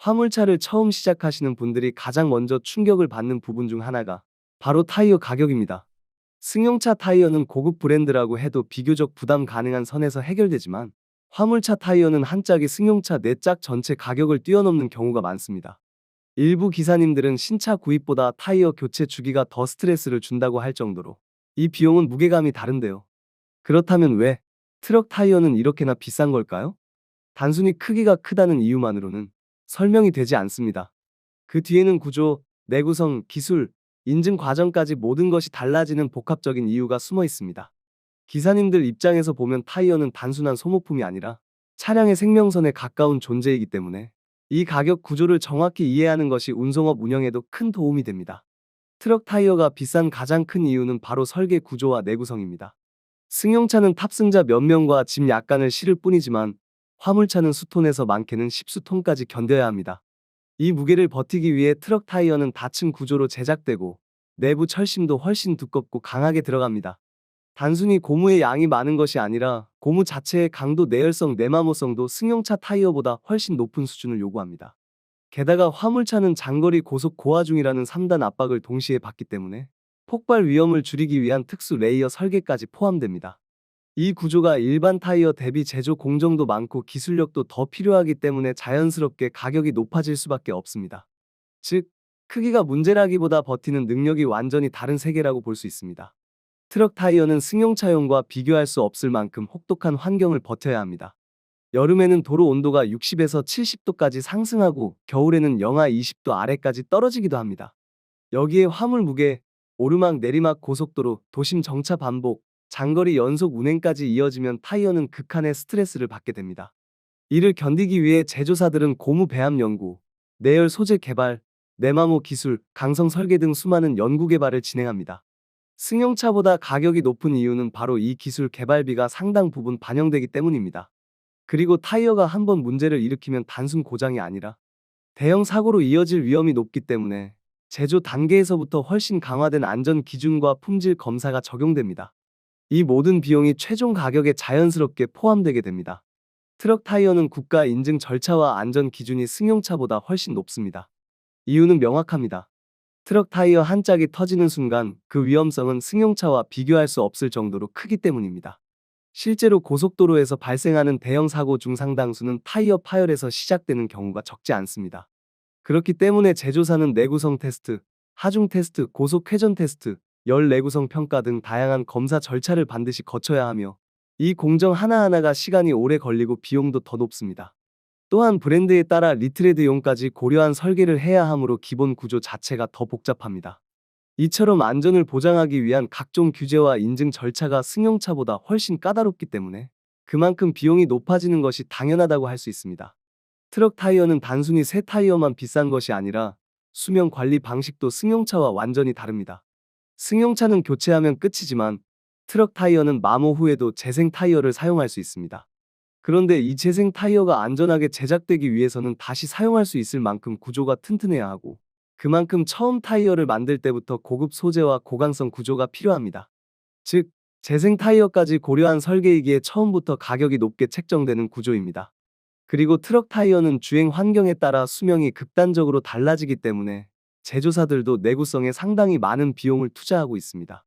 화물차를 처음 시작하시는 분들이 가장 먼저 충격을 받는 부분 중 하나가 바로 타이어 가격입니다. 승용차 타이어는 고급 브랜드라고 해도 비교적 부담 가능한 선에서 해결되지만 화물차 타이어는 한 짝이 승용차 4짝 전체 가격을 뛰어넘는 경우가 많습니다. 일부 기사님들은 신차 구입보다 타이어 교체 주기가 더 스트레스를 준다고 할 정도로 이 비용은 무게감이 다른데요. 그렇다면 왜 트럭 타이어는 이렇게나 비싼 걸까요? 단순히 크기가 크다는 이유만으로는 설명이 되지 않습니다. 그 뒤에는 구조, 내구성, 기술, 인증 과정까지 모든 것이 달라지는 복합적인 이유가 숨어 있습니다. 기사님들 입장에서 보면 타이어는 단순한 소모품이 아니라 차량의 생명선에 가까운 존재이기 때문에 이 가격 구조를 정확히 이해하는 것이 운송업 운영에도 큰 도움이 됩니다. 트럭 타이어가 비싼 가장 큰 이유는 바로 설계 구조와 내구성입니다. 승용차는 탑승자 몇 명과 짐 약간을 실을 뿐이지만 화물차는 수톤에서 많게는 10수톤까지 견뎌야 합니다. 이 무게를 버티기 위해 트럭 타이어는 다층 구조로 제작되고 내부 철심도 훨씬 두껍고 강하게 들어갑니다. 단순히 고무의 양이 많은 것이 아니라 고무 자체의 강도, 내열성, 내마모성도 승용차 타이어보다 훨씬 높은 수준을 요구합니다. 게다가 화물차는 장거리 고속 고하 중이라는 3단 압박을 동시에 받기 때문에 폭발 위험을 줄이기 위한 특수 레이어 설계까지 포함됩니다. 이 구조가 일반 타이어 대비 제조 공정도 많고 기술력도 더 필요하기 때문에 자연스럽게 가격이 높아질 수밖에 없습니다. 즉, 크기가 문제라기보다 버티는 능력이 완전히 다른 세계라고 볼 수 있습니다. 트럭 타이어는 승용차용과 비교할 수 없을 만큼 혹독한 환경을 버텨야 합니다. 여름에는 도로 온도가 60에서 70도까지 상승하고 겨울에는 영하 20도 아래까지 떨어지기도 합니다. 여기에 화물 무게, 오르막 내리막 고속도로, 도심 정차 반복, 장거리 연속 운행까지 이어지면 타이어는 극한의 스트레스를 받게 됩니다. 이를 견디기 위해 제조사들은 고무 배합 연구, 내열 소재 개발, 내마모 기술, 강성 설계 등 수많은 연구 개발을 진행합니다. 승용차보다 가격이 높은 이유는 바로 이 기술 개발비가 상당 부분 반영되기 때문입니다. 그리고 타이어가 한번 문제를 일으키면 단순 고장이 아니라 대형 사고로 이어질 위험이 높기 때문에 제조 단계에서부터 훨씬 강화된 안전 기준과 품질 검사가 적용됩니다. 이 모든 비용이 최종 가격에 자연스럽게 포함되게 됩니다. 트럭 타이어는 국가 인증 절차와 안전 기준이 승용차보다 훨씬 높습니다. 이유는 명확합니다. 트럭 타이어 한 짝이 터지는 순간 그 위험성은 승용차와 비교할 수 없을 정도로 크기 때문입니다. 실제로 고속도로에서 발생하는 대형 사고 중 상당수는 타이어 파열에서 시작되는 경우가 적지 않습니다. 그렇기 때문에 제조사는 내구성 테스트, 하중 테스트, 고속 회전 테스트, 열 내구성 평가 등 다양한 검사 절차를 반드시 거쳐야 하며 이 공정 하나하나가 시간이 오래 걸리고 비용도 더 높습니다. 또한 브랜드에 따라 리트레드용까지 고려한 설계를 해야 하므로 기본 구조 자체가 더 복잡합니다. 이처럼 안전을 보장하기 위한 각종 규제와 인증 절차가 승용차보다 훨씬 까다롭기 때문에 그만큼 비용이 높아지는 것이 당연하다고 할 수 있습니다. 트럭 타이어는 단순히 새 타이어만 비싼 것이 아니라 수명 관리 방식도 승용차와 완전히 다릅니다. 승용차는 교체하면 끝이지만 트럭 타이어는 마모 후에도 재생 타이어를 사용할 수 있습니다. 그런데 이 재생 타이어가 안전하게 제작되기 위해서는 다시 사용할 수 있을 만큼 구조가 튼튼해야 하고 그만큼 처음 타이어를 만들 때부터 고급 소재와 고강성 구조가 필요합니다. 즉, 재생 타이어까지 고려한 설계이기에 처음부터 가격이 높게 책정되는 구조입니다. 그리고 트럭 타이어는 주행 환경에 따라 수명이 극단적으로 달라지기 때문에 제조사들도 내구성에 상당히 많은 비용을 투자하고 있습니다.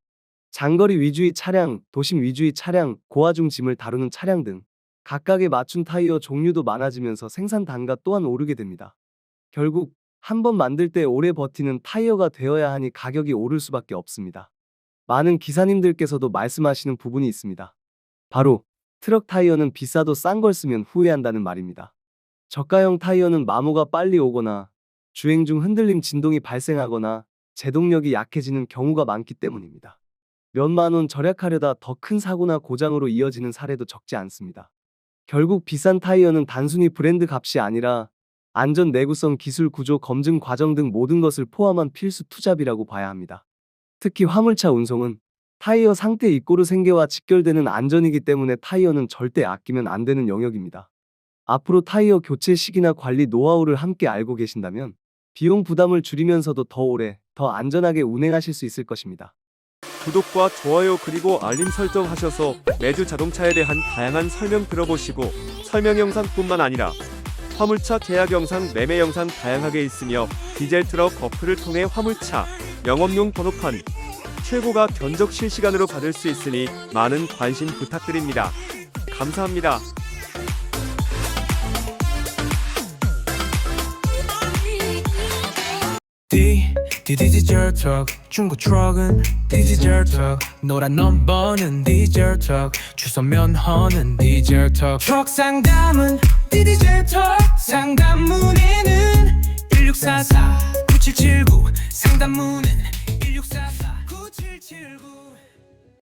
장거리 위주의 차량, 도심 위주의 차량, 고하중 짐을 다루는 차량 등 각각에 맞춘 타이어 종류도 많아지면서 생산 단가 또한 오르게 됩니다. 결국 한 번 만들 때 오래 버티는 타이어가 되어야 하니 가격이 오를 수밖에 없습니다. 많은 기사님들께서도 말씀하시는 부분이 있습니다. 바로 트럭 타이어는 비싸도 싼 걸 쓰면 후회한다는 말입니다. 저가형 타이어는 마모가 빨리 오거나 주행 중 흔들림 진동이 발생하거나 제동력이 약해지는 경우가 많기 때문입니다. 몇만 원 절약하려다 더 큰 사고나 고장으로 이어지는 사례도 적지 않습니다. 결국 비싼 타이어는 단순히 브랜드 값이 아니라 안전, 내구성, 기술, 구조, 검증 과정 등 모든 것을 포함한 필수 투자비라고 봐야 합니다. 특히 화물차 운송은 타이어 상태 이꼬르 생계와 직결되는 안전이기 때문에 타이어는 절대 아끼면 안 되는 영역입니다. 앞으로 타이어 교체 시기나 관리 노하우를 함께 알고 계신다면 비용 부담을 줄이면서도 더 오래, 더 안전하게 운행하실 수 있을 것입니다. 구독과 좋아요 그리고 알림 설정 하셔서 매주 자동차에 대한 다양한 설명 들어보시고 설명 영상뿐만 아니라 화물차 계약 영상, 매매 영상 다양하게 있으며 디젤 트럭 어플을 통해 화물차 영업용 번호판 최고가 견적 실시간으로 받을 수 있으니 많은 관심 부탁드립니다. 감사합니다. 디젤 트럭 중고 트럭은 디젤 트럭 노란 넘버는 디젤 트럭 주소 면허는 디젤 트럭 트럭 상담은 디젤 트럭 상담 문의는 1644-9779 상담 문의